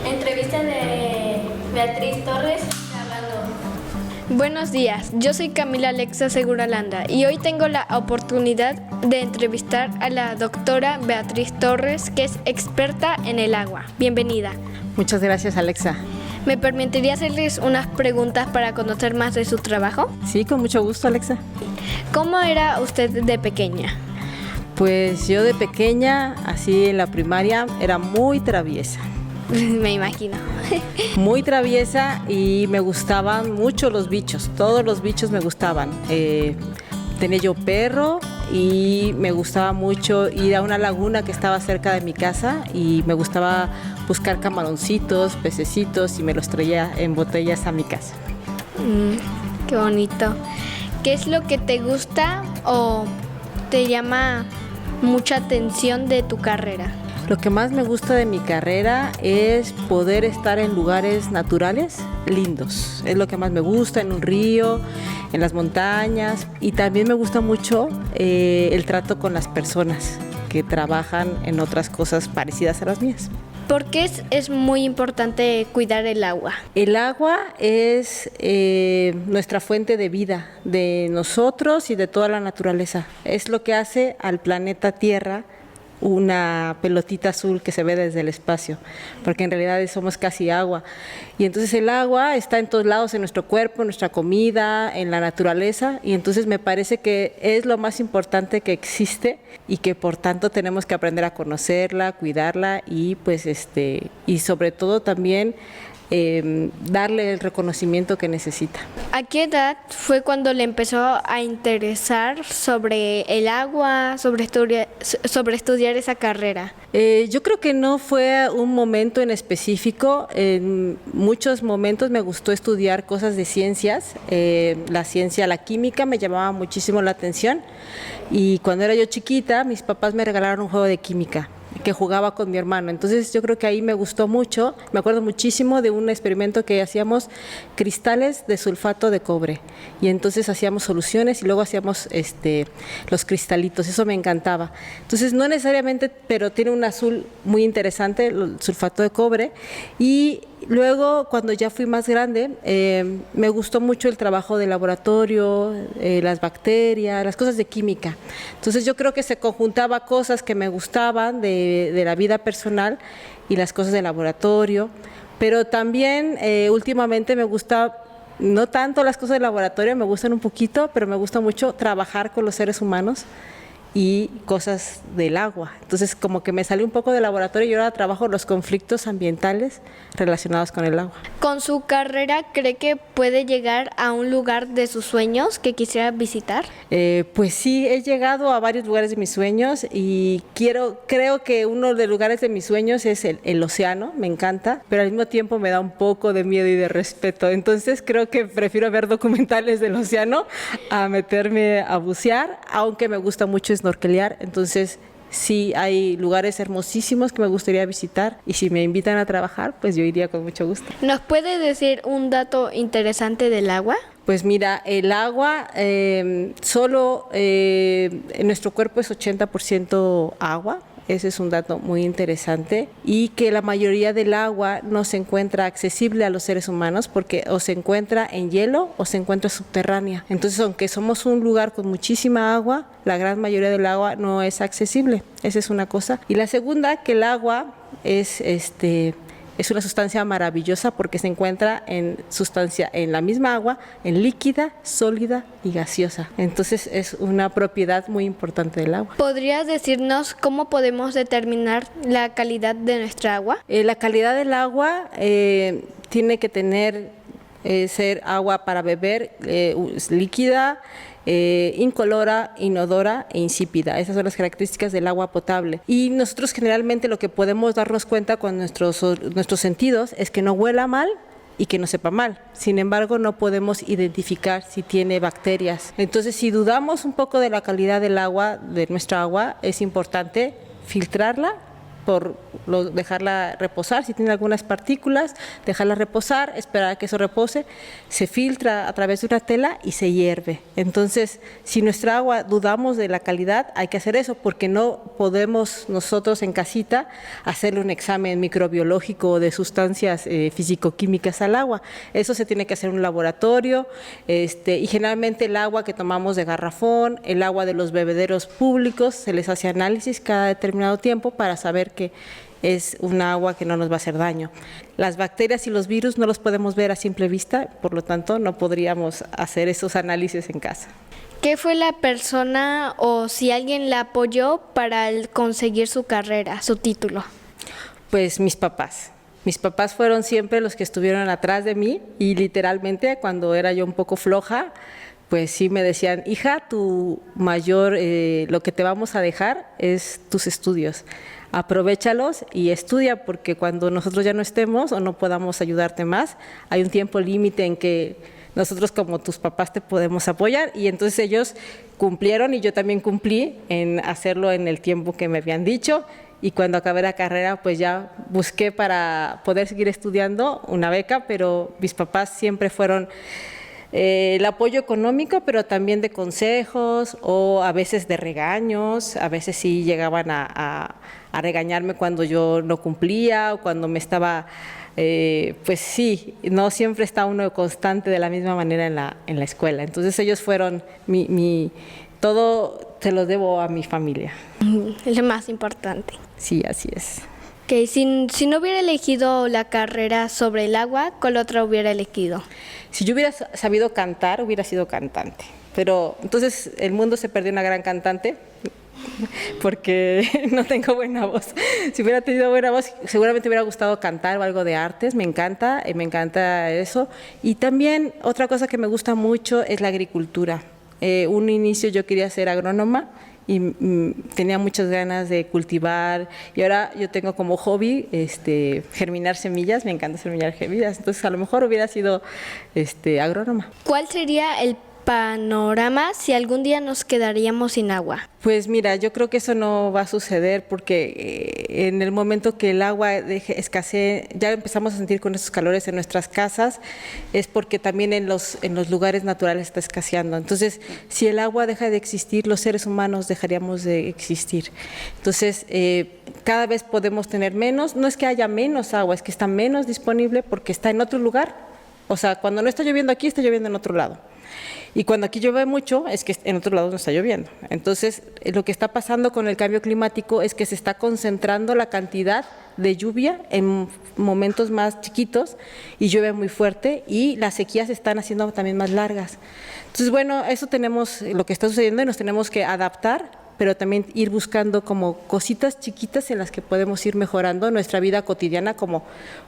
Entrevista de Beatriz Torres hablando. Buenos días, yo soy Camila Alexa Segura Landa y hoy tengo la oportunidad de entrevistar a la doctora Beatriz Torres, que es experta en el agua. Bienvenida. Muchas gracias, Alexa. ¿Me permitiría hacerles unas preguntas para conocer más de su trabajo? Sí, con mucho gusto, Alexa. ¿Cómo era usted de pequeña? Pues yo de pequeña, así en la primaria, era muy traviesa. Me imagino. Muy traviesa y me gustaban mucho los bichos, todos los bichos me gustaban. Tenía yo perro y me gustaba mucho ir a una laguna que estaba cerca de mi casa y me gustaba buscar camaroncitos, pececitos y me los traía en botellas a mi casa. Qué bonito. ¿Qué es lo que te gusta o te llama mucha atención de tu carrera? Lo que más me gusta de mi carrera es poder estar en lugares naturales lindos. Es lo que más me gusta, en un río, en las montañas. Y también me gusta mucho el trato con las personas que trabajan en otras cosas parecidas a las mías. ¿Por qué es muy importante cuidar el agua? El agua es nuestra fuente de vida, de nosotros y de toda la naturaleza. Es lo que hace al planeta Tierra una pelotita azul que se ve desde el espacio, porque en realidad somos casi agua. Y entonces el agua está en todos lados, en nuestro cuerpo, en nuestra comida, en la naturaleza, y entonces me parece que es lo más importante que existe y que por tanto tenemos que aprender a conocerla, cuidarla y pues y sobre todo también darle el reconocimiento que necesita. ¿A qué edad fue cuando le empezó a interesar sobre el agua, sobre estudiar esa carrera? Yo creo que no fue un momento en específico. En muchos momentos me gustó estudiar cosas de ciencias. La ciencia, la química me llamaba muchísimo la atención y cuando era yo chiquita mis papás me regalaron un juego de química que jugaba con mi hermano. Entonces yo creo que ahí me gustó mucho. Me acuerdo muchísimo de un experimento que hacíamos cristales de sulfato de cobre y entonces hacíamos soluciones y luego hacíamos los cristalitos. Eso me encantaba. Entonces no necesariamente, pero tiene un azul muy interesante, el sulfato de cobre. Y luego, cuando ya fui más grande, me gustó mucho el trabajo de laboratorio, las bacterias, las cosas de química. Entonces yo creo que se conjuntaba cosas que me gustaban de la vida personal y las cosas de laboratorio, pero también últimamente me gusta, no tanto las cosas de laboratorio, me gustan un poquito, pero me gusta mucho trabajar con los seres humanos y cosas del agua. Entonces como que me salí un poco del laboratorio y ahora trabajo los conflictos ambientales relacionados con el agua. ¿Con su carrera cree que puede llegar a un lugar de sus sueños que quisiera visitar? Pues sí, he llegado a varios lugares de mis sueños y creo que uno de los lugares de mis sueños es el océano, me encanta, pero al mismo tiempo me da un poco de miedo y de respeto. Entonces creo que prefiero ver documentales del océano a meterme a bucear, aunque me gusta mucho snorkelear. Entonces sí, hay lugares hermosísimos que me gustaría visitar y si me invitan a trabajar, pues yo iría con mucho gusto. ¿Nos puede decir un dato interesante del agua? Pues mira, el agua, solo en nuestro cuerpo es 80% agua. Ese es un dato muy interesante y que la mayoría del agua no se encuentra accesible a los seres humanos porque o se encuentra en hielo o se encuentra subterránea. Entonces, aunque somos un lugar con muchísima agua, la gran mayoría del agua no es accesible. Esa es una cosa. Y la segunda, que el agua es una sustancia maravillosa porque se encuentra en la misma agua, en líquida, sólida y gaseosa. Entonces es una propiedad muy importante del agua. ¿Podrías decirnos cómo podemos determinar la calidad de nuestra agua? La calidad del agua tiene que ser agua para beber, líquida, incolora, inodora e insípida. Esas son las características del agua potable. Y nosotros generalmente lo que podemos darnos cuenta con nuestros sentidos es que no huela mal y que no sepa mal. Sin embargo, no podemos identificar si tiene bacterias. Entonces, si dudamos un poco de la calidad del agua, de nuestra agua, es importante filtrarla, dejarla reposar, si tiene algunas partículas, dejarla reposar, esperar a que eso repose, se filtra a través de una tela y se hierve. Entonces, si nuestra agua dudamos de la calidad, hay que hacer eso, porque no podemos nosotros en casita hacerle un examen microbiológico de sustancias físico-químicas al agua. Eso se tiene que hacer en un laboratorio, y generalmente el agua que tomamos de garrafón, el agua de los bebederos públicos, se les hace análisis cada determinado tiempo para saber que es un agua que no nos va a hacer daño. Las bacterias y los virus no los podemos ver a simple vista, por lo tanto no podríamos hacer esos análisis en casa. ¿Qué fue la persona o si alguien la apoyó para conseguir su carrera, su título? Pues mis papás. Mis papás fueron siempre los que estuvieron atrás de mí y literalmente cuando era yo un poco floja, pues sí me decían, hija, tu mayor, lo que te vamos a dejar es tus estudios. Aprovéchalos y estudia, porque cuando nosotros ya no estemos o no podamos ayudarte más, hay un tiempo límite en que nosotros como tus papás te podemos apoyar, y entonces ellos cumplieron y yo también cumplí en hacerlo en el tiempo que me habían dicho, y cuando acabé la carrera pues ya busqué para poder seguir estudiando una beca, pero mis papás siempre fueron el apoyo económico, pero también de consejos o a veces de regaños. A veces sí llegaban a regañarme cuando yo no cumplía o cuando me estaba, pues sí, no siempre está uno constante de la misma manera en la escuela. Entonces ellos fueron todo se lo debo a mi familia. Es lo más importante. Sí, así es. Okay, si no hubiera elegido la carrera sobre el agua, ¿cuál otra hubiera elegido? Si yo hubiera sabido cantar, hubiera sido cantante. Pero entonces el mundo se perdió una gran cantante porque no tengo buena voz. Si hubiera tenido buena voz, seguramente me hubiera gustado cantar o algo de artes. Me encanta eso. Y también otra cosa que me gusta mucho es la agricultura. Un inicio yo quería ser agrónoma y tenía muchas ganas de cultivar, y ahora yo tengo como hobby germinar semillas. Me encanta germinar semillas, entonces a lo mejor hubiera sido agrónoma. ¿Cuál sería el panorama si algún día nos quedaríamos sin agua? Pues mira, yo creo que eso no va a suceder, porque en el momento que el agua escasee, ya empezamos a sentir con esos calores en nuestras casas, es porque también en los lugares naturales está escaseando. Entonces, si el agua deja de existir, los seres humanos dejaríamos de existir. Entonces, cada vez podemos tener menos, no es que haya menos agua, es que está menos disponible porque está en otro lugar. O sea, cuando no está lloviendo aquí, está lloviendo en otro lado. Y cuando aquí llueve mucho, es que en otros lados no está lloviendo. Entonces, lo que está pasando con el cambio climático es que se está concentrando la cantidad de lluvia en momentos más chiquitos y llueve muy fuerte, y las sequías se están haciendo también más largas. Entonces, bueno, eso tenemos lo que está sucediendo y nos tenemos que adaptar, pero también ir buscando como cositas chiquitas en las que podemos ir mejorando nuestra vida cotidiana, como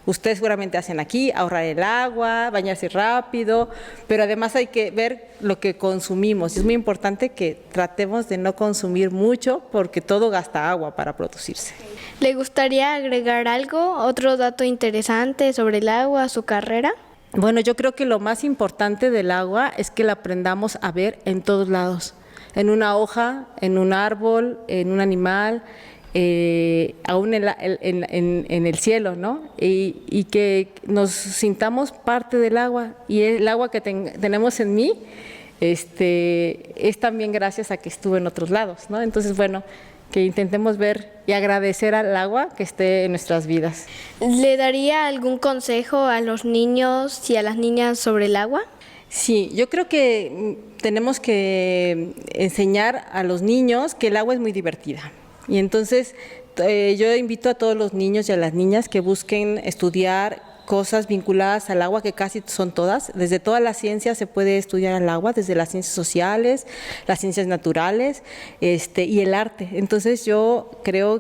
ustedes seguramente hacen aquí, ahorrar el agua, bañarse rápido, pero además hay que ver lo que consumimos. Es muy importante que tratemos de no consumir mucho, porque todo gasta agua para producirse. ¿Le gustaría agregar algo, otro dato interesante sobre el agua, su carrera? Bueno, yo creo que lo más importante del agua es que la aprendamos a ver en todos lados. En una hoja, en un árbol, en un animal, aún en el cielo, ¿no? Y que nos sintamos parte del agua. Y el agua que tenemos en mí es también gracias a que estuve en otros lados, ¿no? Entonces, bueno, que intentemos ver y agradecer al agua que esté en nuestras vidas. ¿Le daría algún consejo a los niños y a las niñas sobre el agua? Sí, yo creo que tenemos que enseñar a los niños que el agua es muy divertida. Y entonces yo invito a todos los niños y a las niñas que busquen estudiar cosas vinculadas al agua, que casi son todas. Desde todas las ciencias se puede estudiar al agua, desde las ciencias sociales, las ciencias naturales y el arte. Entonces yo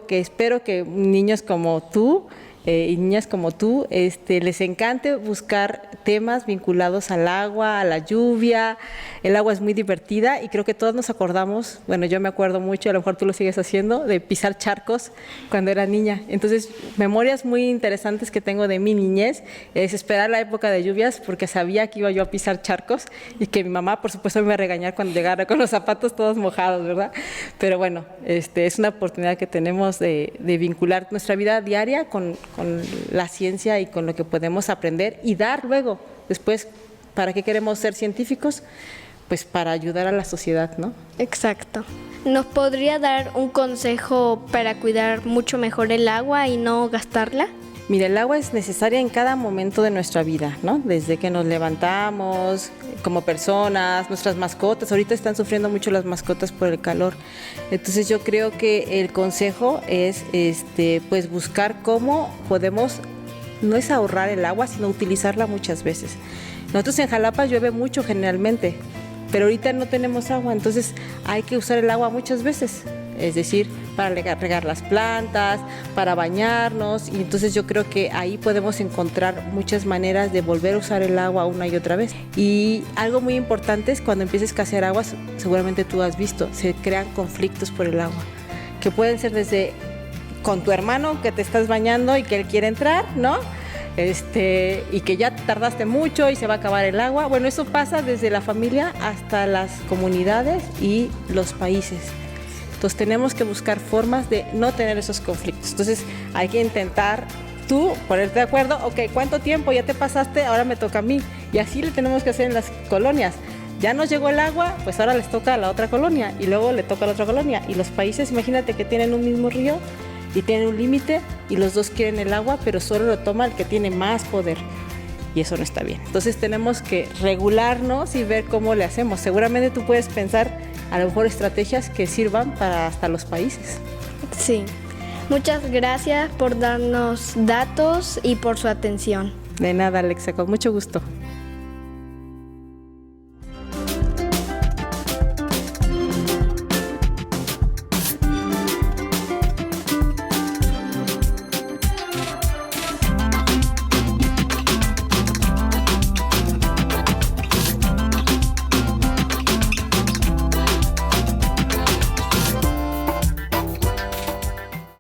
espero que niños como tú y niñas como tú, les encante buscar temas vinculados al agua, a la lluvia. El agua es muy divertida y creo que todos nos acordamos, bueno, yo me acuerdo mucho, a lo mejor tú lo sigues haciendo, de pisar charcos cuando era niña. Entonces, memorias muy interesantes que tengo de mi niñez es esperar la época de lluvias porque sabía que iba yo a pisar charcos y que mi mamá, por supuesto, me iba a regañar cuando llegara con los zapatos todos mojados, ¿verdad? Pero bueno, es una oportunidad que tenemos de vincular nuestra vida diaria con la ciencia y con lo que podemos aprender y dar luego, después, ¿para qué queremos ser científicos? Pues para ayudar a la sociedad, ¿no? Exacto. ¿Nos podría dar un consejo para cuidar mucho mejor el agua y no gastarla? Mira, el agua es necesaria en cada momento de nuestra vida, ¿no? Desde que nos levantamos, como personas, nuestras mascotas. Ahorita están sufriendo mucho las mascotas por el calor. Entonces yo creo que el consejo es, pues buscar cómo podemos, no es ahorrar el agua, sino utilizarla muchas veces. Nosotros en Jalapa llueve mucho generalmente, pero ahorita no tenemos agua, entonces hay que usar el agua muchas veces. Es decir, para regar las plantas, para bañarnos, y entonces yo creo que ahí podemos encontrar muchas maneras de volver a usar el agua una y otra vez. Y algo muy importante es cuando empieza a escasear agua, seguramente tú has visto, se crean conflictos por el agua, que pueden ser desde con tu hermano que te estás bañando y que él quiere entrar, ¿no? Y que ya tardaste mucho y se va a acabar el agua. Bueno, eso pasa desde la familia hasta las comunidades y los países. Entonces tenemos que buscar formas de no tener esos conflictos. Entonces hay que intentar tú ponerte de acuerdo, ok, ¿cuánto tiempo ya te pasaste? Ahora me toca a mí. Y así le tenemos que hacer en las colonias. Ya nos llegó el agua, pues ahora les toca a la otra colonia y luego le toca a la otra colonia. Y los países, imagínate que tienen un mismo río y tienen un límite y los dos quieren el agua, pero solo lo toma el que tiene más poder. Y eso no está bien. Entonces tenemos que regularnos y ver cómo le hacemos. Seguramente tú puedes pensar a lo mejor estrategias que sirvan para hasta los países. Sí. Muchas gracias por darnos datos y por su atención. De nada, Alexa, con mucho gusto.